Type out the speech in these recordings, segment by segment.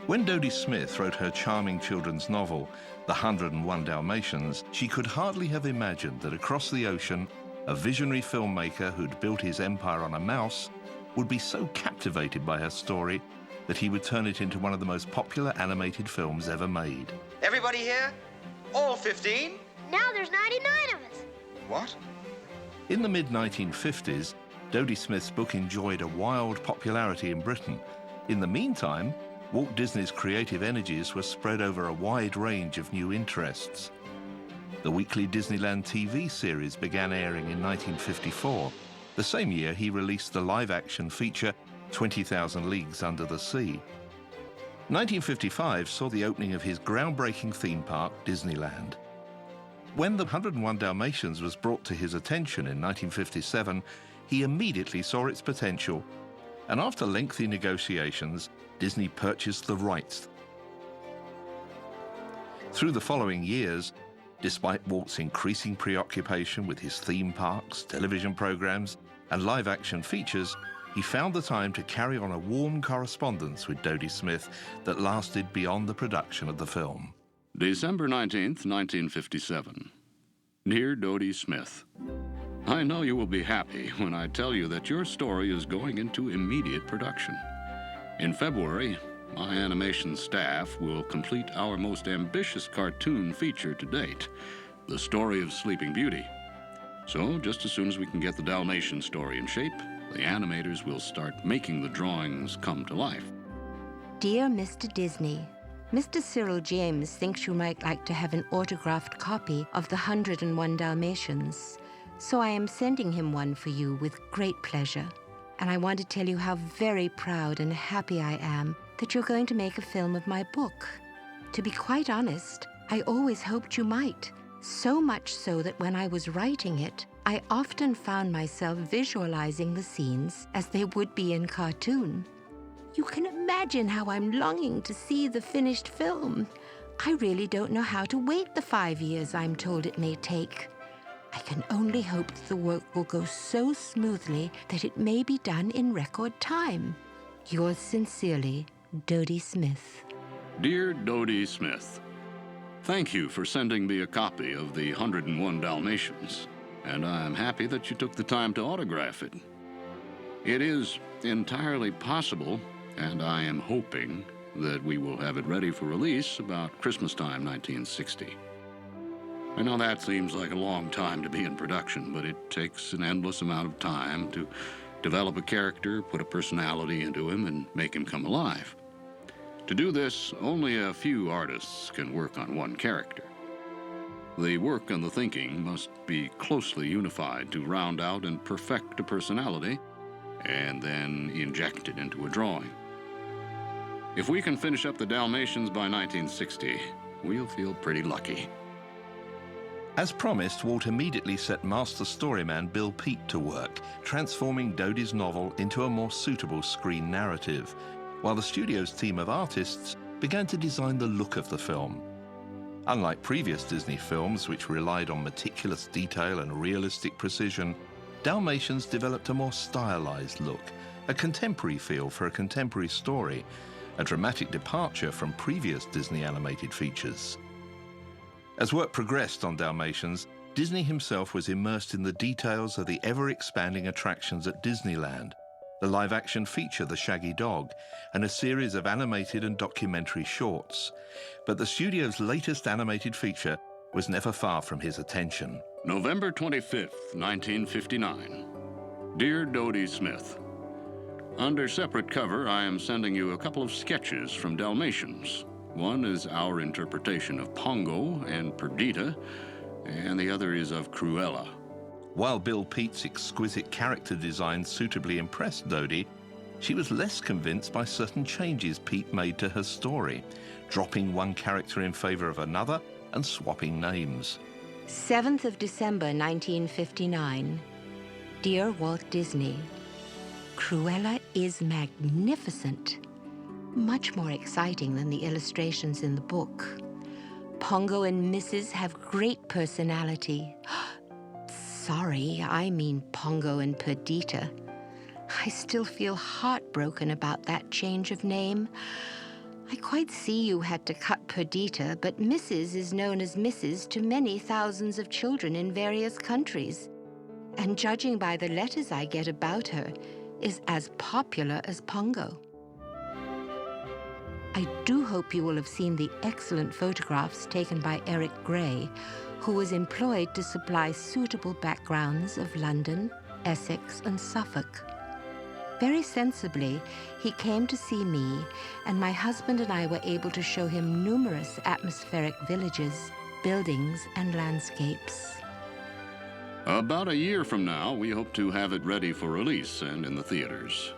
When Dodie Smith wrote her charming children's novel, The 101 Dalmatians, she could hardly have imagined that across the ocean, a visionary filmmaker who'd built his empire on a mouse would be so captivated by her story that he would turn it into one of the most popular animated films ever made. Everybody here? All 15? Now there's 99 of us. What? In the mid-1950s, Dodie Smith's book enjoyed a wild popularity in Britain. In the meantime, Walt Disney's creative energies were spread over a wide range of new interests. The weekly Disneyland TV series began airing in 1954. The same year, he released the live-action feature 20,000 Leagues Under the Sea. 1955 saw the opening of his groundbreaking theme park, Disneyland. When the 101 Dalmatians was brought to his attention in 1957, he immediately saw its potential, and after lengthy negotiations, Disney purchased the rights. Through the following years, despite Walt's increasing preoccupation with his theme parks, television programs, and live-action features, he found the time to carry on a warm correspondence with Dodie Smith that lasted beyond the production of the film. December 19th, 1957. Dear Dodie Smith, I know you will be happy when I tell you that your story is going into immediate production. In February, my animation staff will complete our most ambitious cartoon feature to date, The Story of Sleeping Beauty. So, just as soon as we can get the Dalmatian story in shape, the animators will start making the drawings come to life. Dear Mr. Disney, Mr. Cyril James thinks you might like to have an autographed copy of the 101 Dalmatians, so I am sending him one for you with great pleasure. And I want to tell you how very proud and happy I am that you're going to make a film of my book. To be quite honest, I always hoped you might, so much so that when I was writing it, I often found myself visualizing the scenes as they would be in cartoon. You can imagine how I'm longing to see the finished film. I really don't know how to wait the 5 years I'm told it may take. I can only hope that the work will go so smoothly that it may be done in record time. Yours sincerely, Dodie Smith. Dear Dodie Smith, thank you for sending me a copy of the 101 Dalmatians, and I am happy that you took the time to autograph it. It is entirely possible, and I am hoping, that we will have it ready for release about Christmas time 1960. I know that seems like a long time to be in production, but it takes an endless amount of time to develop a character, put a personality into him, and make him come alive. To do this, only a few artists can work on one character. The work and the thinking must be closely unified to round out and perfect a personality, and then inject it into a drawing. If we can finish up the Dalmatians by 1960, we'll feel pretty lucky. As promised, Walt immediately set master storyman Bill Peet to work, transforming Dodie's novel into a more suitable screen narrative, while the studio's team of artists began to design the look of the film. Unlike previous Disney films, which relied on meticulous detail and realistic precision, Dalmatians developed a more stylized look, a contemporary feel for a contemporary story, a dramatic departure from previous Disney animated features. As work progressed on Dalmatians, Disney himself was immersed in the details of the ever-expanding attractions at Disneyland, the live-action feature The Shaggy Dog, and a series of animated and documentary shorts. But the studio's latest animated feature was never far from his attention. November 25th, 1959. Dear Dodie Smith, under separate cover, I am sending you a couple of sketches from Dalmatians. One is our interpretation of Pongo and Perdita, and the other is of Cruella. While Bill Peet's exquisite character design suitably impressed Dodie, she was less convinced by certain changes Peet made to her story, dropping one character in favor of another and swapping names. 7th of December, 1959. Dear Walt Disney, Cruella is magnificent. Much more exciting than the illustrations in the book. Pongo and Mrs. have great personality. Sorry, I mean Pongo and Perdita. I still feel heartbroken about that change of name. I quite see you had to cut Perdita, but Mrs. is known as Mrs. to many thousands of children in various countries. And judging by the letters I get about her, is as popular as Pongo. I do hope you will have seen the excellent photographs taken by Eric Gray, who was employed to supply suitable backgrounds of London, Essex, and Suffolk. Very sensibly, he came to see me, and my husband and I were able to show him numerous atmospheric villages, buildings, and landscapes. About a year from now, we hope to have it ready for release and in the theaters.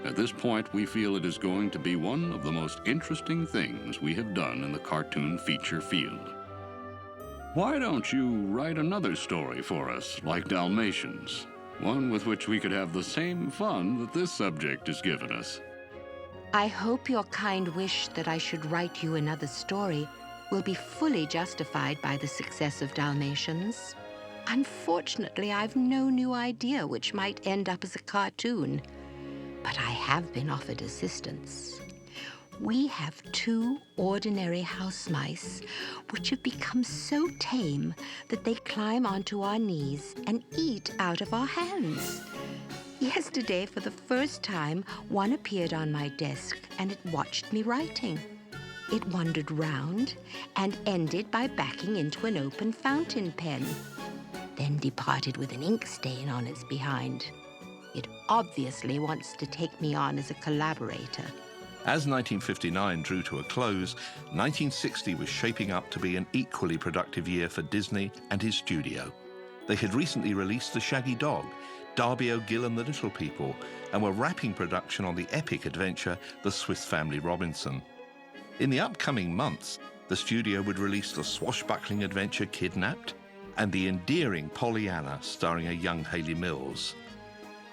At this point, we feel it is going to be one of the most interesting things we have done in the cartoon feature field. Why don't you write another story for us, like Dalmatians? One with which we could have the same fun that this subject has given us. I hope your kind wish that I should write you another story will be fully justified by the success of Dalmatians. Unfortunately, I've no new idea which might end up as a cartoon, but I have been offered assistance. We have 2 ordinary house mice which have become so tame that they climb onto our knees and eat out of our hands. Yesterday, for the first time, one appeared on my desk and it watched me writing. It wandered round and ended by backing into an open fountain pen, then departed with an ink stain on its behind. It obviously wants to take me on as a collaborator. As 1959 drew to a close, 1960 was shaping up to be an equally productive year for Disney and his studio. They had recently released The Shaggy Dog, Darby O'Gill and the Little People, and were wrapping production on the epic adventure The Swiss Family Robinson. In the upcoming months, the studio would release the swashbuckling adventure Kidnapped and the endearing Pollyanna starring a young Hayley Mills.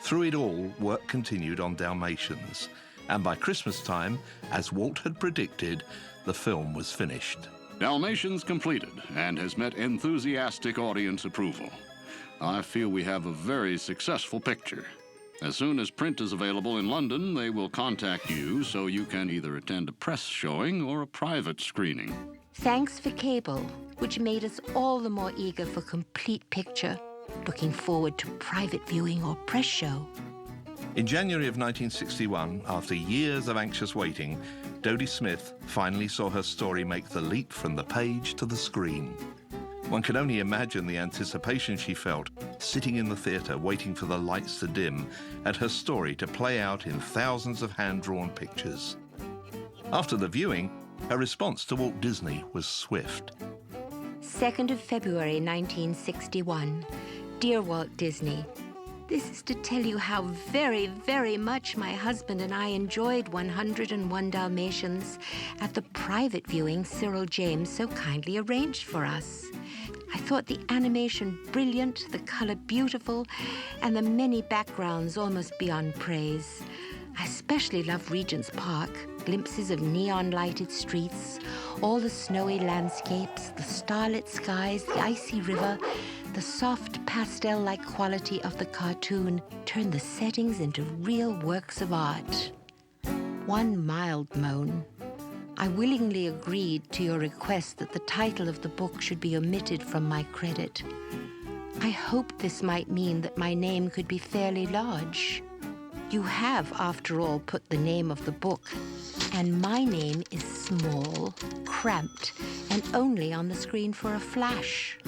Through it all, work continued on Dalmatians, and by Christmas time, as Walt had predicted, the film was finished. Dalmatians completed and has met enthusiastic audience approval. I feel we have a very successful picture. As soon as print is available in London, they will contact you so you can either attend a press showing or a private screening. Thanks for cable, which made us all the more eager for complete picture, looking forward to private viewing or press show. In January of 1961, after years of anxious waiting, Dodie Smith finally saw her story make the leap from the page to the screen. One can only imagine the anticipation she felt, sitting in the theatre waiting for the lights to dim and her story to play out in thousands of hand-drawn pictures. After the viewing, her response to Walt Disney was swift. 2nd of February 1961. Dear Walt Disney, this is to tell you how very, very much my husband and I enjoyed 101 Dalmatians at the private viewing Cyril James so kindly arranged for us. I thought the animation brilliant, the color beautiful, and the many backgrounds almost beyond praise. I especially love Regent's Park, glimpses of neon-lighted streets, all the snowy landscapes, the starlit skies, the icy river. The soft pastel-like quality of the cartoon turned the settings into real works of art. One mild moan. I willingly agreed to your request that the title of the book should be omitted from my credit. I hoped this might mean that my name could be fairly large. You have, after all, put the name of the book, and my name is small, cramped, and only on the screen for a flash.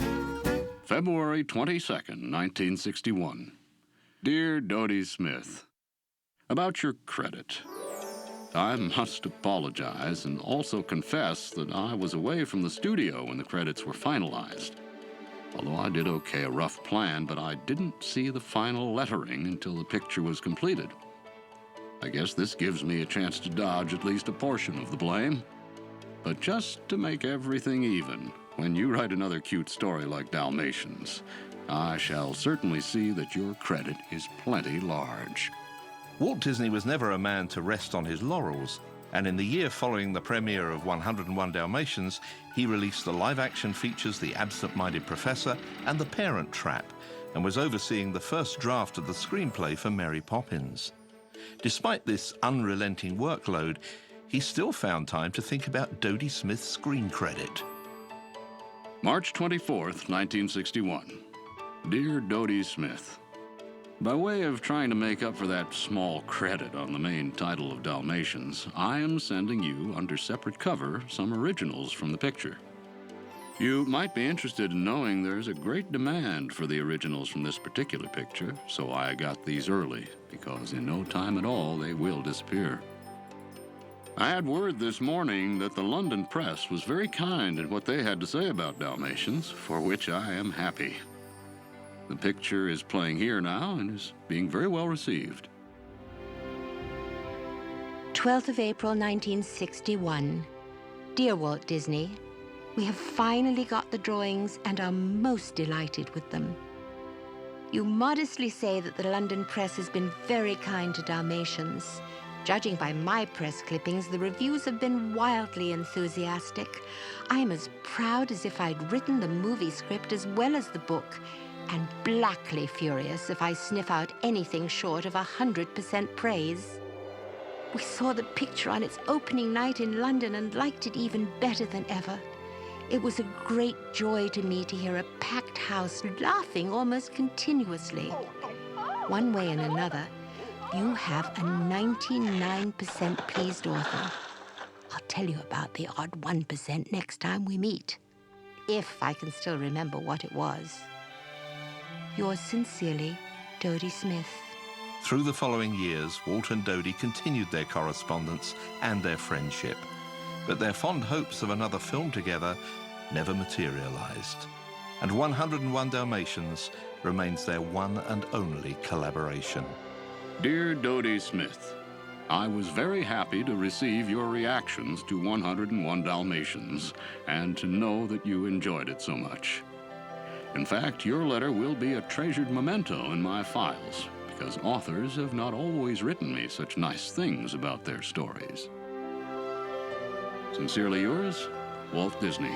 February 22nd, 1961. Dear Dodie Smith, about your credit. I must apologize and also confess that I was away from the studio when the credits were finalized. Although I did okay a rough plan, but I didn't see the final lettering until the picture was completed. I guess this gives me a chance to dodge at least a portion of the blame. But just to make everything even, when you write another cute story like Dalmatians, I shall certainly see that your credit is plenty large. Walt Disney was never a man to rest on his laurels, and in the year following the premiere of 101 Dalmatians, he released the live-action features The Absent-Minded Professor and The Parent Trap, and was overseeing the first draft of the screenplay for Mary Poppins. Despite this unrelenting workload, he still found time to think about Dodie Smith's screen credit. March 24th, 1961. Dear Dodie Smith, by way of trying to make up for that small credit on the main title of Dalmatians, I am sending you, under separate cover, some originals from the picture. You might be interested in knowing there's a great demand for the originals from this particular picture, so I got these early, because in no time at all they will disappear. I had word this morning that the London press was very kind in what they had to say about Dalmatians, for which I am happy. The picture is playing here now and is being very well received. 12th of April, 1961. Dear Walt Disney, we have finally got the drawings and are most delighted with them. You modestly say that the London press has been very kind to Dalmatians. Judging by my press clippings, the reviews have been wildly enthusiastic. I'm as proud as if I'd written the movie script as well as the book, and blackly furious if I sniff out anything short of 100% praise. We saw the picture on its opening night in London and liked it even better than ever. It was a great joy to me to hear a packed house laughing almost continuously. One way and another, you have a 99% pleased author. I'll tell you about the odd 1% next time we meet, if I can still remember what it was. Yours sincerely, Dodie Smith. Through the following years, Walt and Dodie continued their correspondence and their friendship, but their fond hopes of another film together never materialized. And 101 Dalmatians remains their one and only collaboration. Dear Dodie Smith, I was very happy to receive your reactions to 101 Dalmatians and to know that you enjoyed it so much. In fact, your letter will be a treasured memento in my files, because authors have not always written me such nice things about their stories. Sincerely yours, Walt Disney.